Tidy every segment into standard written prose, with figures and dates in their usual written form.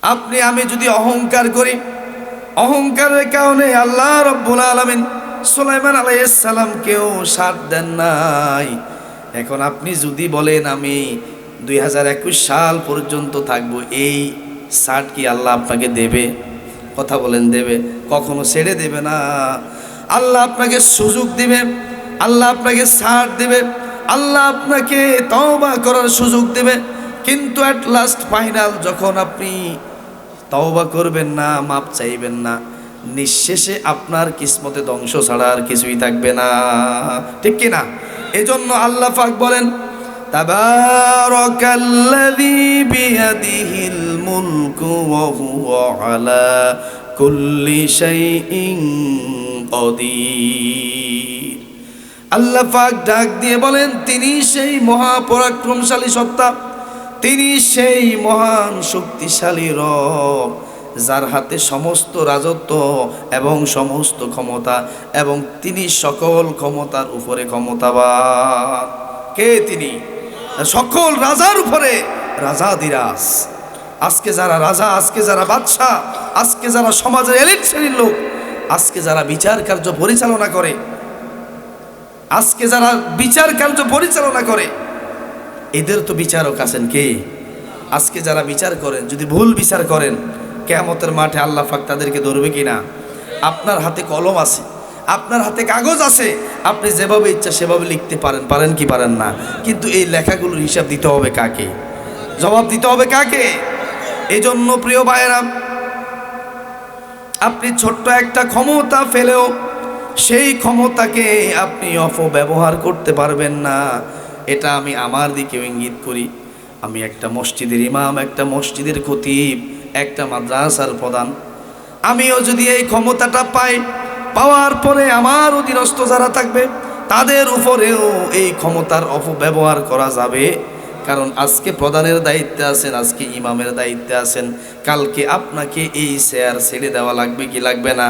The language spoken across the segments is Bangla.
আপনি আমি যদি অহংকার করি, অহংকারের কারণে আল্লাহ রাব্বুল আলামিন সুলাইমান আলাইহিস সালামকেও সাথ দেন নাই। এখন আপনি যদি বলেন আমি 2021 সাল পর্যন্ত থাকবো, এই সাথ কি আল্লাহ আপনাকে দেবে? কথা বলেন, দেবে? কখনো ছেড়ে দেবে না। আল্লাহ আপনাকে সুযোগ দিবে, আল্লাহ আপনাকে সাথ দেবে, আল্লাহ আপনাকে তওবা করার সুযোগ দেবে। কিন্তু অ্যাট লাস্ট ফাইনাল যখন আপনি তওবা করবেন না, মাপ চাইবেন না, নিঃশেষে আপনার কিসমতে ধ্বংস ছাড়া আর কিছুই থাকবে না। ঠিক কি না? এজন্য আল্লাহ পাক বলেন, তাবারাকাল্লাযী বিয়াদিহিল মুলকু ওয়া হুয়া আলা কুল্লি শাইইন কাদির। আল্লাহ পাক ডাক দিয়ে বলেন, তিনি সেই মহাপরাক্রমশালী সত্তা, তিনি সেই মহান শক্তিশালী রব, যার হাতে সমস্ত রাজত্ব এবং সমস্ত ক্ষমতা, এবং তিনি সকল ক্ষমতার উপরে ক্ষমতাবান। কে তিনি? সকল রাজার উপরে রাজাধিরাজ। আজকে যারা রাজা, আজকে যারা বাদশাহ, আজকে যারা সমাজের এলিট শ্রেণীর লোক, আজকে যারা বিচার কার্য পরিচালনা করে, আজকে যারা বিচার কার্য পরিচালনা করে, এদের তো বিচারক আছেন কে? আজকে যারা বিচার করেন, যদি ভুল বিচার করেন, কিয়ামতের মাঠে আল্লাহ পাক তাদেরকে ধরবে কিনা? আপনার হাতে কলম আছে, আপনার হাতে কাগজ আছে, আপনি যেভাবে ইচ্ছা সেভাবে লিখতে পারেন, পারেন কি পারেন না? কিন্তু এই লেখাগুলোর হিসাব দিতে হবে কাকে? জবাব দিতে হবে কাকে? এই জন্য প্রিয় ভাইয়েরা, আপনি ছোট্ট একটা ক্ষমতা ফেলেও সেই ক্ষমতাকে আপনি অপব্যবহার করতে পারবেন না। এটা আমি আমার দিকেও ইঙ্গিত করি। আমি একটা মসজিদের ইমাম, একটা মসজিদের খতিব, একটা মাদ্রাসার প্রধান। আমিও যদি এই ক্ষমতাটা পাই, পাওয়ার পরে আমার অধীনস্থ যারা থাকবে তাদের উপরেও এই ক্ষমতার অপব্যবহার করা যাবে। কারণ আজকে প্রধানের দায়িত্বে আছেন, আজকে ইমামের দায়িত্বে আছেন, কালকে আপনাকে এই চেয়ার ছেড়ে দেওয়া লাগবে কি লাগবে না?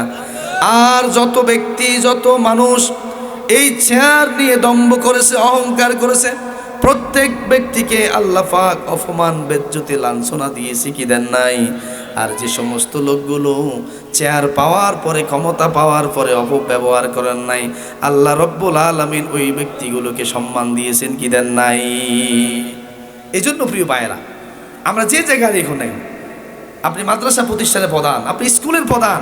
আর যত ব্যক্তি, যত মানুষ এই চেয়ার নিয়ে দম্ভ করেছে, অহংকার করেছে, প্রত্যেক ব্যক্তিকে আল্লাহ পাক অপমান, বেজ্জতি, লাঞ্ছনা দিয়েছে কি দেন নাই? আর যে সমস্ত লোকগুলো চেয়ার পাওয়ার পরে, ক্ষমতা পাওয়ার পরে অপব্যবহার করেন নাই, আল্লাহ রব্বুল আলামিন ওই ব্যক্তিগুলোকে সম্মান দিয়েছেন কি দেন নাই? এই জন্য প্রিয় ভাইয়েরা, আমরা যে জায়গায় দেখুন নাই, আপনি মাদ্রাসা প্রতিষ্ঠানের প্রধান, আপনি স্কুলের প্রধান,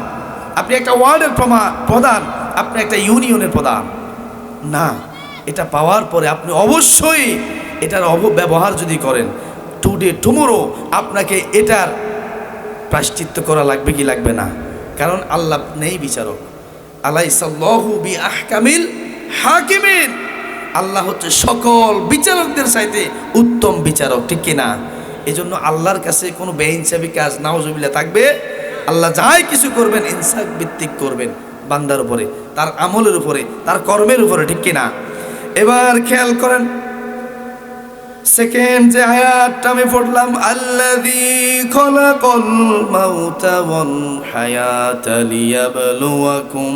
আপনি একটা ওয়ার্ডের প্রধান, আপনি একটা ইউনিয়নের প্রধান, না, এটা পাওয়ার পরে আপনি অবশ্যই এটার অপব্যবহার যদি করেন, টুডে টুমোরো আপনাকে এটার প্রায়শ্চিত্ত করা লাগবে কি লাগবে না? কারণ আল্লাহ নেই বিচারক। আলাইসাল্লাহু বিআহকামিল হাকিমিন। আল্লাহ হচ্ছে সকল বিচারকদের চাইতে উত্তম বিচারক, ঠিক কিনা? এই জন্য আল্লাহর কাছে কোনো বেইনসাফি কাজ নাউজুবিল্লাহ থাকবে। আল্লাহ যাই কিছু করবেন ইনসাফ ভিত্তিক করবেন, বান্দার উপরে, তার আমলের উপরে, তার কর্মের উপরে, ঠিক কিনা? এবার খেয়াল করেন, সেকেন্ড যে আয়াতটা আমি পড়লাম, আল্লাযী খলাকাল মাউতা ওয়াল হায়াতা লিয়াবলুয়াকুম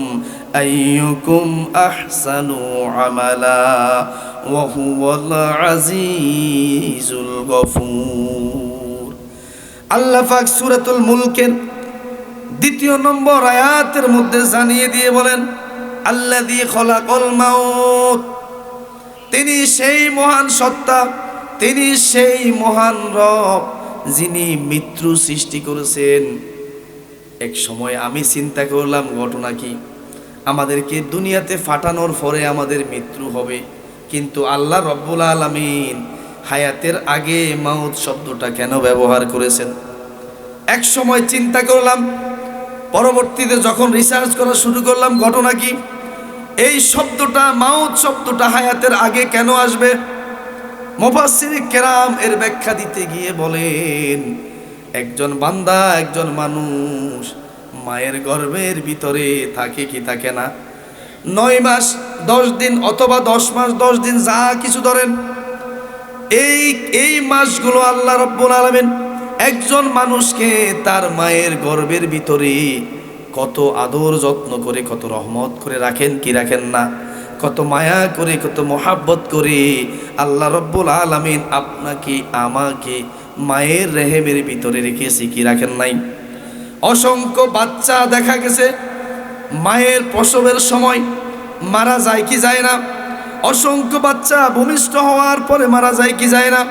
আইয়ুকুম আহসানু আমালা ওয়া হুয়াল আজিজুল গফুর। আল্লাহ পাক সূরাতুল মুলকের 2 নম্বর আয়াতের মধ্যে জানিয়ে দিয়ে বলেন, আল্লাযী খলাকাল মাউত, তিনি সেই মহান সত্তা, তিনি সেই মহান রব যিনি মৃত্যু সৃষ্টি করেছেন। এক সময় আমি চিন্তা করলাম, ঘটনা কি, আমাদেরকে দুনিয়াতে ফাটানোর পরে আমাদের মৃত্যু হবে, কিন্তু আল্লাহ রব্বুল আলামিন হায়াতের আগে মাউত শব্দটা কেন ব্যবহার করেছেন? এক সময় চিন্তা করলাম, পরবর্তীতে যখন রিসার্চ করা শুরু করলাম, ঘটনা কি, এই শব্দটা, মাউত শব্দটা হায়াতের আগে কেন আসবে? মুফাসসিরে কেরাম এর ব্যাখ্যা দিতে গিয়ে বলেন, একজন বান্দা, একজন মানুষ মায়ের গর্ভের ভিতরে থাকে কি থাকে না, 9 মাস 10 দিন অথবা 10 মাস 10 দিন, যা কিছু ধরেন, এই মাসগুলো আল্লাহ রাব্বুল আলামিন একজন মানুষকে তার মায়ের গর্ভের ভিতরে কত আদর যত্ন করে, কত রহমত করে রাখেন কি রাখেন না, কত মায়া করে, কত মোহাব্বত করে আল্লাহ রব্বুল আলামিন আপনাকে আমাকে মায়ের রেহেমের ভিতরে রেখেছি কি রাখেন নাই? অসংখ্য বাচ্চা দেখা গেছে মায়ের প্রসবের সময় মারা যায় কি যায় না? অসংখ্য বাচ্চা ভূমিষ্ঠ হওয়ার পরে মারা যায় কি যায় না?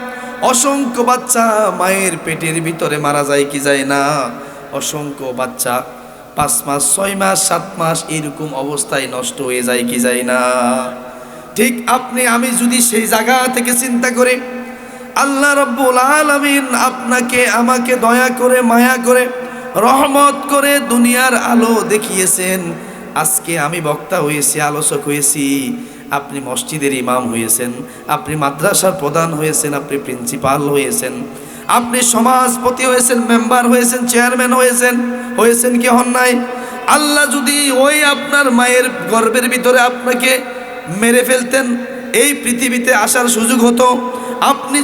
অসংখ্য বাচ্চা মায়ের পেটের ভিতরে মারা যায় কি যায় না? অসংখ্য বাচ্চা 5 মাস 6 মাস 7 মাস এরকম অবস্থায় নষ্ট হয়ে যায় কি যায় না? ঠিক আপনি আমি যদি সেই জায়গা থেকে চিন্তা করি, আল্লাহ রাব্বুল আলামিন আপনাকে আমাকে দয়া করে মায়া করে রহমত করে দুনিয়ার আলো দেখিয়েছেন। আজকে আমি বক্তা হয়েছি, আলোচক হয়েছি, আপনি মসজিদের ইমাম হয়েছেন, আপনি মাদ্রাসার প্রধান হয়েছেন, আপনি প্রিন্সিপাল হয়েছেন, আপনি সমাজপতি হয়েছেন, মেম্বার হয়েছেন, চেয়ারম্যান হয়েছেন কি হন নাই? আল্লাহ যদি ওই আপনার মায়ের গর্ভের ভিতরে আপনাকে মেরে ফেলতেন, এই পৃথিবীতে আসার সুযোগ হতো, আপনি